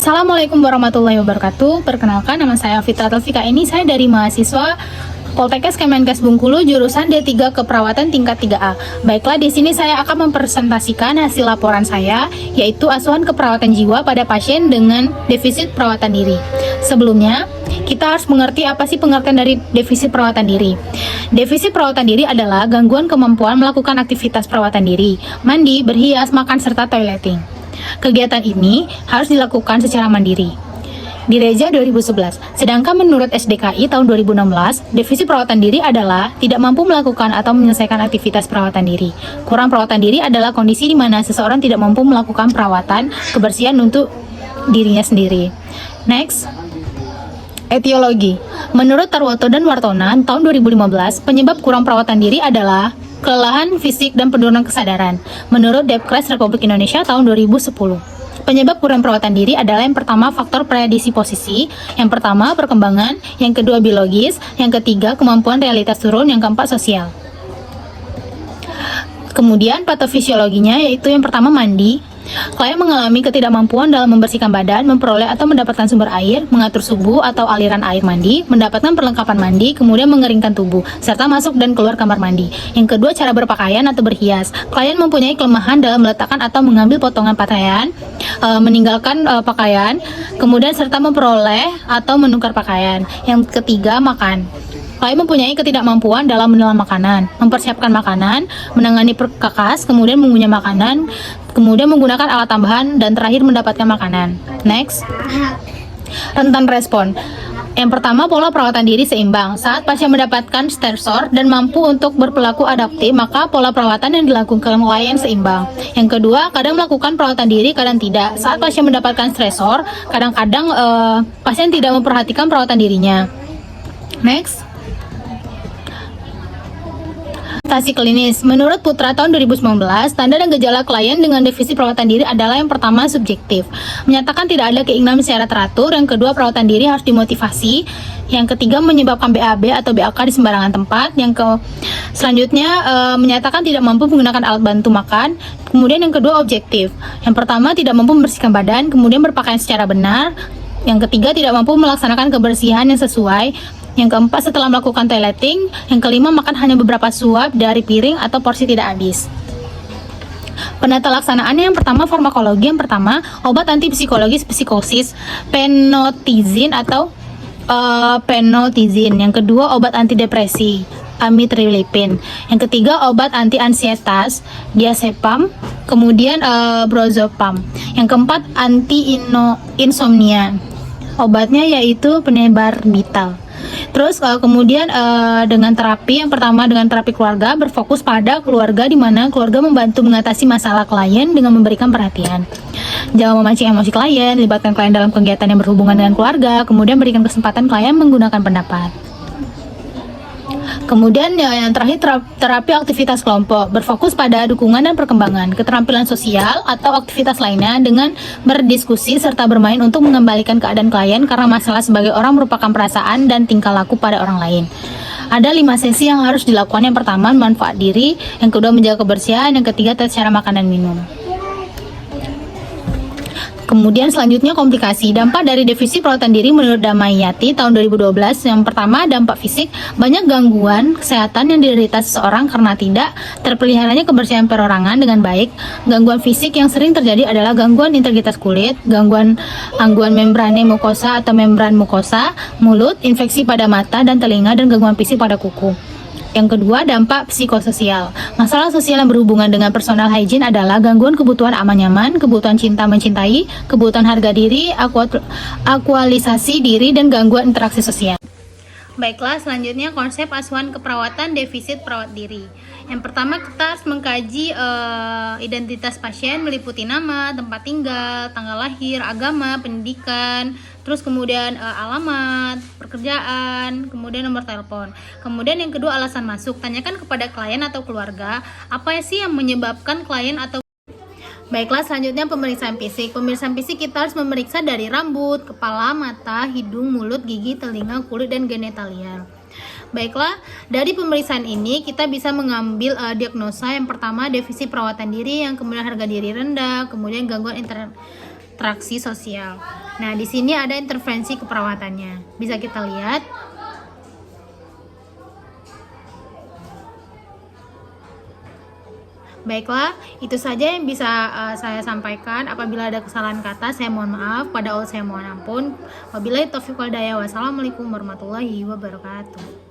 Assalamualaikum warahmatullahi wabarakatuh. Perkenalkan, nama saya Fitra Taufika. Ini saya dari mahasiswa Poltekkes Kemenkes Bengkulu jurusan D3 Keperawatan tingkat 3A. Baiklah, di sini saya akan mempresentasikan hasil laporan saya, yaitu asuhan keperawatan jiwa pada pasien dengan defisit perawatan diri. Sebelumnya, kita harus mengerti apa sih pengertian dari defisit perawatan diri. Defisit perawatan diri adalah gangguan kemampuan melakukan aktivitas perawatan diri, mandi, berhias, makan, serta toileting. Kegiatan ini harus dilakukan secara mandiri. Di Reja 2011. Sedangkan menurut SDKI tahun 2016, defisit perawatan diri adalah tidak mampu melakukan atau menyelesaikan aktivitas perawatan diri. Kurang perawatan diri adalah kondisi di mana seseorang tidak mampu melakukan perawatan kebersihan untuk dirinya sendiri. Next. Etiologi. Menurut Tarwoto dan Wartonan tahun 2015, penyebab kurang perawatan diri adalah kelelahan fisik dan penurunan kesadaran. Menurut Depkes Republik Indonesia tahun 2010. Penyebab kurang perawatan diri adalah yang pertama faktor predisposisi, yang pertama perkembangan, yang kedua biologis, yang ketiga kemampuan realitas turun, yang keempat sosial. Kemudian patofisiologinya yaitu yang pertama mandi. Klien mengalami ketidakmampuan dalam membersihkan badan, memperoleh atau mendapatkan sumber air, mengatur suhu atau aliran air mandi, mendapatkan perlengkapan mandi, kemudian mengeringkan tubuh, serta masuk dan keluar kamar mandi. Yang kedua, cara berpakaian atau berhias. Klien mempunyai kelemahan dalam meletakkan atau mengambil potongan pakaian, meninggalkan pakaian, kemudian serta memperoleh atau menukar pakaian. Yang ketiga, makan. Klien mempunyai ketidakmampuan dalam menelan makanan, mempersiapkan makanan, menangani perkakas, kemudian mengunyah makanan, kemudian menggunakan alat tambahan, dan terakhir mendapatkan makanan. Next. Rentan respon. Yang pertama, pola perawatan diri seimbang. Saat pasien mendapatkan stresor dan mampu untuk berperilaku adaptif, maka pola perawatan yang dilakukan klien seimbang. Yang kedua, kadang melakukan perawatan diri, kadang tidak. Saat pasien mendapatkan stresor, kadang-kadang pasien tidak memperhatikan perawatan dirinya. Next. Stasi klinis. Menurut Putra tahun 2019, tanda dan gejala klien dengan defisit perawatan diri adalah yang pertama subjektif, menyatakan tidak ada keinginan secara teratur. Yang kedua, perawatan diri harus dimotivasi. Yang ketiga, menyebabkan BAB atau BAK di sembarangan tempat. Selanjutnya, menyatakan tidak mampu menggunakan alat bantu makan. Kemudian yang kedua, objektif. Yang pertama, tidak mampu membersihkan badan, kemudian berpakaian secara benar. Yang ketiga, tidak mampu melaksanakan kebersihan yang sesuai. Yang keempat, setelah melakukan toileting. Yang kelima, makan hanya beberapa suap dari piring atau porsi tidak habis. Penata laksanaannya yang pertama, farmakologi. Yang pertama, obat antipsikologis psikosis, penotizin atau penotizin. Yang kedua, obat antidepresi, amitriptyline. Yang ketiga, obat anti-ansietas, diazepam. Kemudian brozopam. Yang keempat, anti-insomnia. Obatnya yaitu penebarbital. Terus kemudian dengan terapi, yang pertama dengan terapi keluarga, berfokus pada keluarga di mana keluarga membantu mengatasi masalah klien dengan memberikan perhatian. Jangan memancing emosi klien, libatkan klien dalam kegiatan yang berhubungan dengan keluarga, kemudian berikan kesempatan klien menggunakan pendapat. Kemudian yang terakhir, terapi aktivitas kelompok, berfokus pada dukungan dan perkembangan keterampilan sosial atau aktivitas lainnya dengan berdiskusi serta bermain untuk mengembalikan keadaan klien karena masalah sebagai orang merupakan perasaan dan tingkah laku pada orang lain. Ada 5 sesi yang harus dilakukan. Yang pertama, manfaat diri, yang kedua menjaga kebersihan, yang ketiga tes cara makan dan minum. Kemudian selanjutnya komplikasi. Dampak dari defisit perawatan diri menurut Damayati tahun 2012. Yang pertama, dampak fisik. Banyak gangguan kesehatan yang diderita seseorang karena tidak terpeliharanya kebersihan perorangan dengan baik. Gangguan fisik yang sering terjadi adalah gangguan integritas kulit, gangguan membrane mukosa atau membran mukosa, mulut, infeksi pada mata dan telinga, dan gangguan fisik pada kuku. Yang kedua, dampak psikososial. Masalah sosial yang berhubungan dengan personal hygiene adalah gangguan kebutuhan aman nyaman, kebutuhan cinta mencintai, kebutuhan harga diri, aktualisasi diri, dan gangguan interaksi sosial. Baiklah, selanjutnya konsep asuhan keperawatan defisit perawat diri. Yang pertama, kita harus mengkaji identitas pasien meliputi nama, tempat tinggal, tanggal lahir, agama, pendidikan, terus kemudian alamat, pekerjaan, kemudian nomor telepon. Kemudian yang kedua, alasan masuk. Tanyakan kepada klien atau keluarga, apa sih yang menyebabkan klien atau Baiklah, selanjutnya pemeriksaan fisik. Pemeriksaan fisik kita harus memeriksa dari rambut, kepala, mata, hidung, mulut, gigi, telinga, kulit, dan genitalia. Baiklah, dari pemeriksaan ini kita bisa mengambil diagnosa. Yang pertama, defisit perawatan diri, yang kemudian harga diri rendah, kemudian gangguan interaksi sosial. Nah, di sini ada intervensi keperawatannya. Bisa kita lihat. Baiklah, itu saja yang bisa saya sampaikan. Apabila ada kesalahan kata, saya mohon maaf. Pada Allah saya mohon ampun. Wabillahi taufiq wal hidayah. Wassalamualaikum warahmatullahi wabarakatuh.